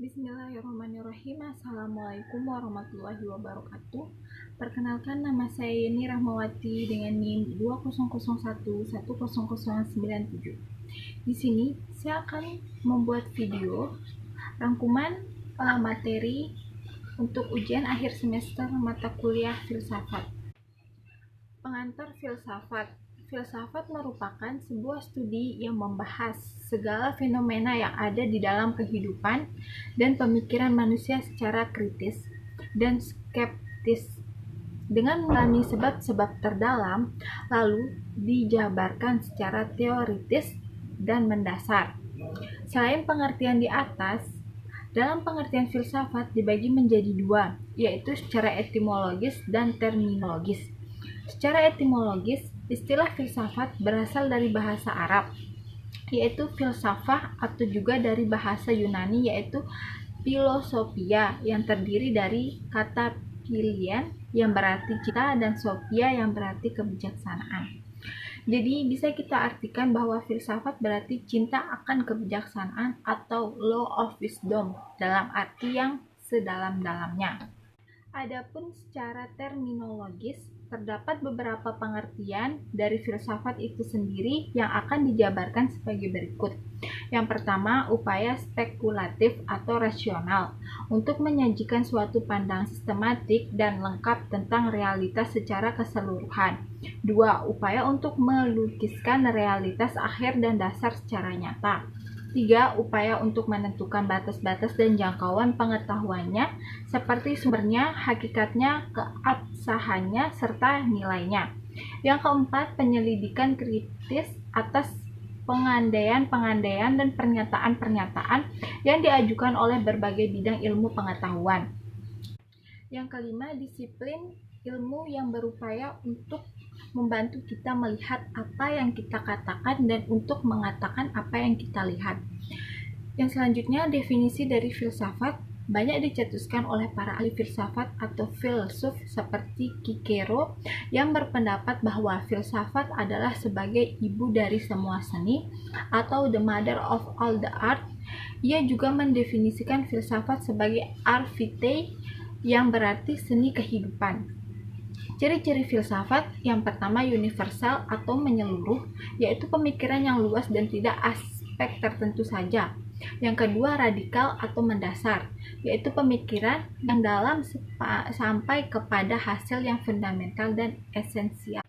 Bismillahirrahmanirrahim. Assalamualaikum warahmatullahi wabarakatuh. Perkenalkan, nama saya Yeni Rahmawati dengan NIM 20011097. Di sini saya akan membuat video rangkuman materi untuk ujian akhir semester mata kuliah filsafat. Pengantar filsafat. Filsafat merupakan sebuah studi yang membahas segala fenomena yang ada di dalam kehidupan dan pemikiran manusia secara kritis dan skeptis dengan mengalami sebab-sebab terdalam, lalu dijabarkan secara teoritis dan mendasar. Selain pengertian di atas, dalam pengertian filsafat dibagi menjadi dua, yaitu secara etimologis dan terminologis. Secara etimologis, istilah filsafat berasal dari bahasa Arab, yaitu filsafah, atau juga dari bahasa Yunani, yaitu philosophia, yang terdiri dari kata philian yang berarti cinta dan sophia yang berarti kebijaksanaan. Jadi bisa kita artikan bahwa filsafat berarti cinta akan kebijaksanaan atau law of wisdom dalam arti yang sedalam-dalamnya. Adapun secara terminologis, terdapat beberapa pengertian dari filsafat itu sendiri yang akan dijabarkan sebagai berikut. Yang pertama, upaya spekulatif atau rasional untuk menyajikan suatu pandangan sistematik dan lengkap tentang realitas secara keseluruhan. Dua, upaya untuk melukiskan realitas akhir dan dasar secara nyata. 3. Upaya untuk menentukan batas-batas dan jangkauan pengetahuannya seperti sumbernya, hakikatnya, keabsahannya, serta nilainya. Yang keempat, penyelidikan kritis atas pengandaian-pengandaian dan pernyataan-pernyataan yang diajukan oleh berbagai bidang ilmu pengetahuan. Yang kelima, disiplin ilmu yang berupaya untuk membantu kita melihat apa yang kita katakan dan untuk mengatakan apa yang kita lihat. Yang selanjutnya, definisi dari filsafat banyak dicetuskan oleh para ahli filsafat atau filsuf seperti Cicero yang berpendapat bahwa filsafat adalah sebagai ibu dari semua seni atau the mother of all the art. Ia juga mendefinisikan filsafat sebagai ars vitae yang berarti seni kehidupan. Ciri-ciri filsafat yang pertama, universal atau menyeluruh, yaitu pemikiran yang luas dan tidak aspek tertentu saja. Yang kedua, radikal atau mendasar, yaitu pemikiran yang dalam sampai kepada hasil yang fundamental dan esensial.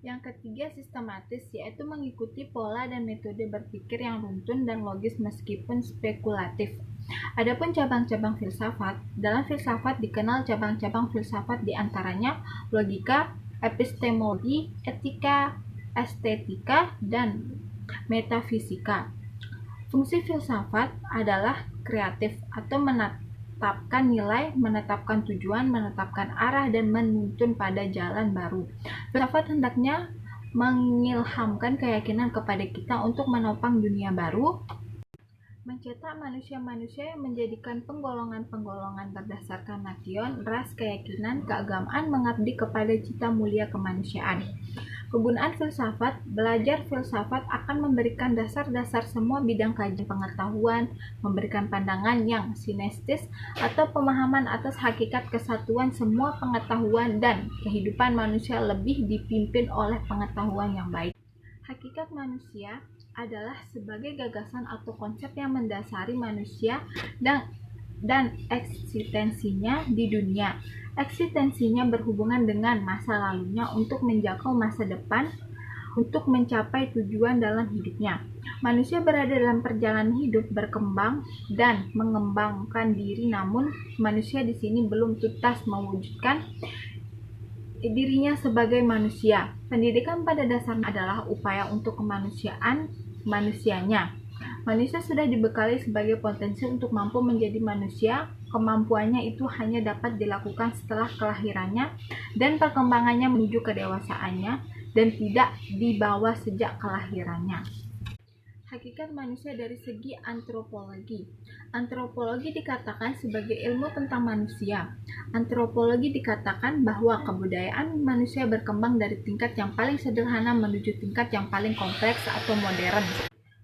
Yang ketiga, sistematis, yaitu mengikuti pola dan metode berpikir yang runtun dan logis meskipun spekulatif. Adapun cabang-cabang filsafat, dalam filsafat dikenal cabang-cabang filsafat diantaranya logika, epistemologi, etika, estetika, dan metafisika. Fungsi filsafat adalah kreatif atau menetapkan nilai, menetapkan tujuan, menetapkan arah, dan menuntun pada jalan baru. Filsafat hendaknya mengilhamkan keyakinan kepada kita untuk menopang dunia baru, mencetak manusia-manusia yang menjadikan penggolongan-penggolongan berdasarkan nation, ras, keyakinan, keagamaan mengabdi kepada cita mulia kemanusiaan. Kegunaan filsafat, belajar filsafat akan memberikan dasar-dasar semua bidang kajian pengetahuan, memberikan pandangan yang sinestis atau pemahaman atas hakikat kesatuan semua pengetahuan dan kehidupan manusia lebih dipimpin oleh pengetahuan yang baik. Hakikat manusia adalah sebagai gagasan atau konsep yang mendasari manusia dan eksistensinya di dunia. Eksistensinya berhubungan dengan masa lalunya untuk menjangkau masa depan untuk mencapai tujuan dalam hidupnya. Manusia berada dalam perjalanan hidup, berkembang dan mengembangkan diri, namun manusia di sini belum tuntas mewujudkan dirinya sebagai manusia. Pendidikan pada dasarnya adalah upaya untuk kemanusiaan manusianya. Manusia sudah dibekali sebagai potensi untuk mampu menjadi manusia. Kemampuannya itu hanya dapat dilakukan setelah kelahirannya dan perkembangannya menuju kedewasaannya dan tidak dibawa sejak kelahirannya. Hakikat manusia dari segi antropologi. Antropologi dikatakan sebagai ilmu tentang manusia. Antropologi dikatakan bahwa kebudayaan manusia berkembang dari tingkat yang paling sederhana menuju tingkat yang paling kompleks atau modern.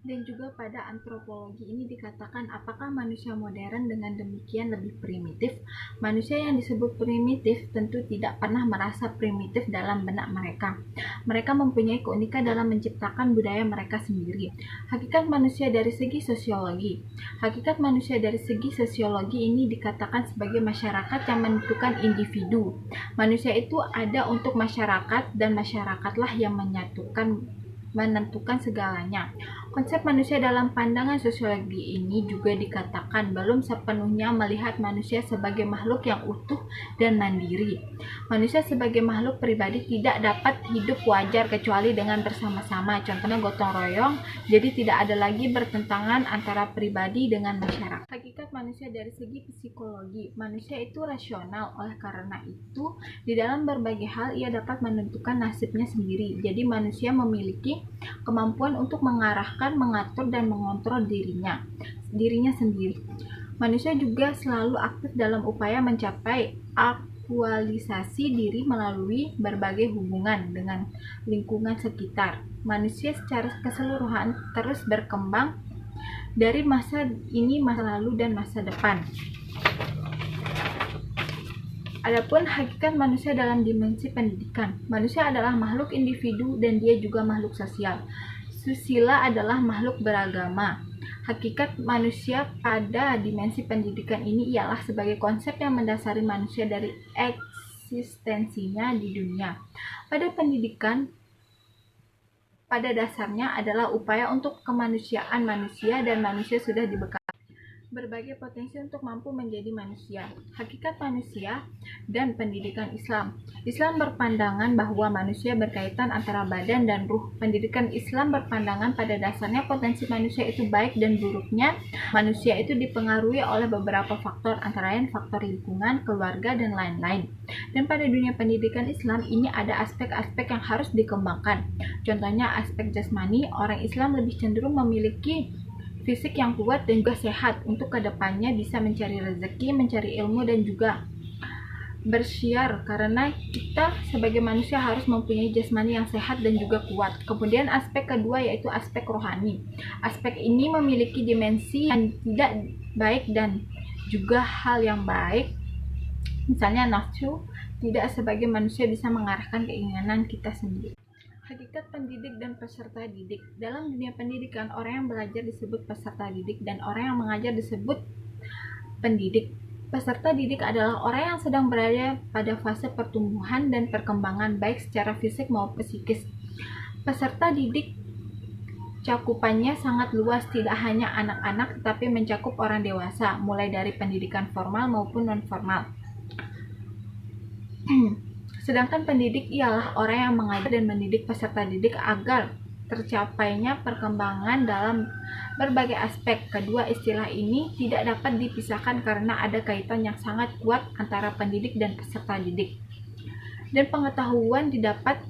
Dan juga pada antropologi ini dikatakan apakah manusia modern dengan demikian lebih primitif? Manusia yang disebut primitif tentu tidak pernah merasa primitif dalam benak mereka. Mereka mempunyai keunikan dalam menciptakan budaya mereka sendiri. Hakikat manusia dari segi sosiologi. Hakikat manusia dari segi sosiologi ini dikatakan sebagai masyarakat yang menentukan individu. Manusia itu ada untuk masyarakat dan masyarakatlah yang menentukan segalanya. Konsep manusia dalam pandangan sosiologi ini juga dikatakan belum sepenuhnya melihat manusia sebagai makhluk yang utuh dan mandiri. Manusia sebagai makhluk pribadi tidak dapat hidup wajar kecuali dengan bersama-sama, contohnya gotong royong, jadi tidak ada lagi bertentangan antara pribadi dengan masyarakat. Hakikat manusia dari segi psikologi. Manusia itu rasional, oleh karena itu di dalam berbagai hal ia dapat menentukan nasibnya sendiri. Jadi manusia memiliki kemampuan untuk mengarahkan, mengatur, dan mengontrol dirinya sendiri. Manusia juga selalu aktif dalam upaya mencapai aktualisasi diri melalui berbagai hubungan dengan lingkungan sekitar. Manusia secara keseluruhan terus berkembang dari masa ini, masa lalu, dan masa depan. Adapun hakikat manusia dalam dimensi pendidikan. Manusia adalah makhluk individu dan dia juga makhluk sosial. Susila adalah makhluk beragama. Hakikat manusia pada dimensi pendidikan ini ialah sebagai konsep yang mendasari manusia dari eksistensinya di dunia. Pada pendidikan, pada dasarnya adalah upaya untuk kemanusiaan manusia dan manusia sudah dibekali berbagai potensi untuk mampu menjadi manusia. Hakikat manusia dan pendidikan Islam. Islam berpandangan bahwa manusia berkaitan antara badan dan ruh. Pendidikan Islam berpandangan pada dasarnya potensi manusia itu baik dan buruknya. Manusia itu dipengaruhi oleh beberapa faktor, antara lain faktor lingkungan, keluarga, dan lain-lain. Dan pada dunia pendidikan Islam ini ada aspek-aspek yang harus dikembangkan. Contohnya aspek jasmani, orang Islam lebih cenderung memiliki fisik yang kuat dan juga sehat untuk kedepannya bisa mencari rezeki, mencari ilmu, dan juga bersyiar, karena kita sebagai manusia harus mempunyai jasmani yang sehat dan juga kuat. Kemudian aspek kedua yaitu aspek rohani. Aspek ini memiliki dimensi yang tidak baik dan juga hal yang baik. Misalnya nafsu, tidak sebagai manusia bisa mengarahkan keinginan kita sendiri. Hakikat pendidik dan peserta didik. Dalam dunia pendidikan, orang yang belajar disebut peserta didik dan orang yang mengajar disebut pendidik. Peserta didik adalah orang yang sedang berada pada fase pertumbuhan dan perkembangan baik secara fisik maupun psikis. Peserta didik cakupannya sangat luas, tidak hanya anak-anak tetapi mencakup orang dewasa, mulai dari pendidikan formal maupun non-formal. Sedangkan pendidik ialah orang yang mengajar dan mendidik peserta didik agar tercapainya perkembangan dalam berbagai aspek. Kedua istilah ini tidak dapat dipisahkan karena ada kaitan yang sangat kuat antara pendidik dan peserta didik. Dan pengetahuan didapat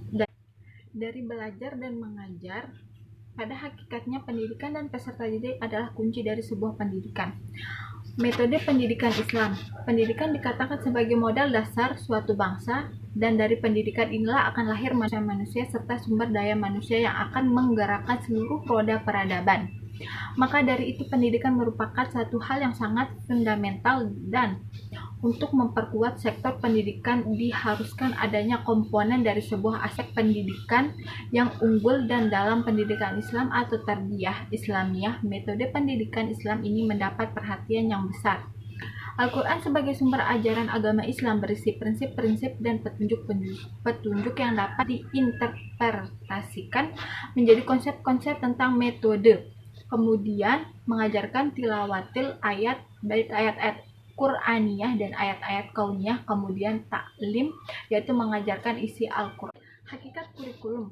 dari belajar dan mengajar. Pada hakikatnya pendidikan dan peserta didik adalah kunci dari sebuah pendidikan. Metode pendidikan Islam. Pendidikan dikatakan sebagai modal dasar suatu bangsa, dan dari pendidikan inilah akan lahir manusia serta sumber daya manusia yang akan menggerakkan seluruh roda peradaban. Maka dari itu pendidikan merupakan satu hal yang sangat fundamental, dan untuk memperkuat sektor pendidikan diharuskan adanya komponen dari sebuah aspek pendidikan yang unggul, dan dalam pendidikan Islam atau tarbiyah Islamiyah, metode pendidikan Islam ini mendapat perhatian yang besar. Al-Quran sebagai sumber ajaran agama Islam berisi prinsip-prinsip dan petunjuk yang dapat diinterpretasikan menjadi konsep-konsep tentang metode. Kemudian mengajarkan tilawatil ayat, baik ayat-ayat Qur'aniyah dan ayat-ayat kauniyah. Kemudian taklim, yaitu mengajarkan isi Al-Quran. Hakikat kurikulum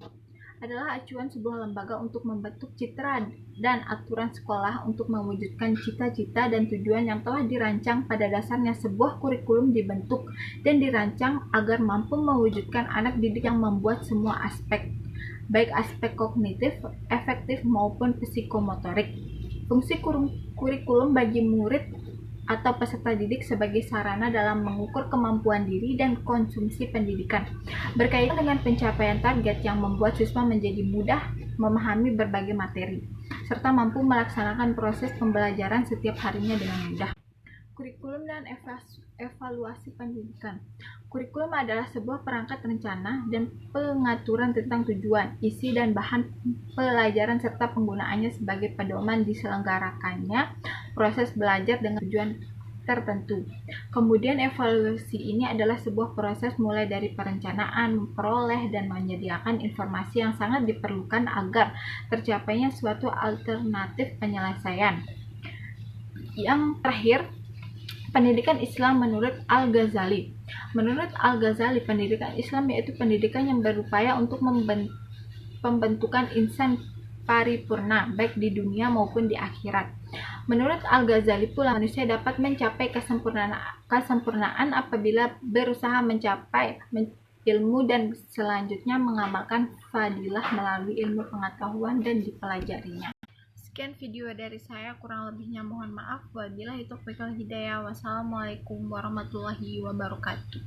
adalah acuan sebuah lembaga untuk membentuk citra dan aturan sekolah untuk mewujudkan cita-cita dan tujuan yang telah dirancang. Pada dasarnya sebuah kurikulum dibentuk dan dirancang agar mampu mewujudkan anak didik yang membuat semua aspek, baik aspek kognitif, efektif maupun psikomotorik. Fungsi kurikulum bagi murid atau peserta didik sebagai sarana dalam mengukur kemampuan diri dan konsumsi pendidikan, berkaitan dengan pencapaian target yang membuat siswa menjadi mudah memahami berbagai materi. serta mampu melaksanakan proses pembelajaran setiap harinya dengan mudah. Kurikulum dan evaluasi pendidikan. Kurikulum adalah sebuah perangkat rencana dan pengaturan tentang tujuan, isi, dan bahan pelajaran serta penggunaannya sebagai pedoman diselenggarakannya proses belajar dengan tujuan tertentu. Kemudian evaluasi ini adalah sebuah proses mulai dari perencanaan, memperoleh, dan menyediakan informasi yang sangat diperlukan agar tercapainya suatu alternatif penyelesaian. Yang terakhir, pendidikan Islam menurut Al-Ghazali. Menurut Al-Ghazali, pendidikan Islam yaitu pendidikan yang berupaya untuk pembentukan insan paripurna, baik di dunia maupun di akhirat. Menurut Al-Ghazali pula, manusia dapat mencapai kesempurnaan apabila berusaha mencapai ilmu dan selanjutnya mengamalkan fadilah melalui ilmu pengetahuan dan dipelajarinya. Sekian video dari saya, kurang lebihnya mohon maaf. Wabillahi taufiq wal hidayah. Wassalamualaikum warahmatullahi wabarakatuh.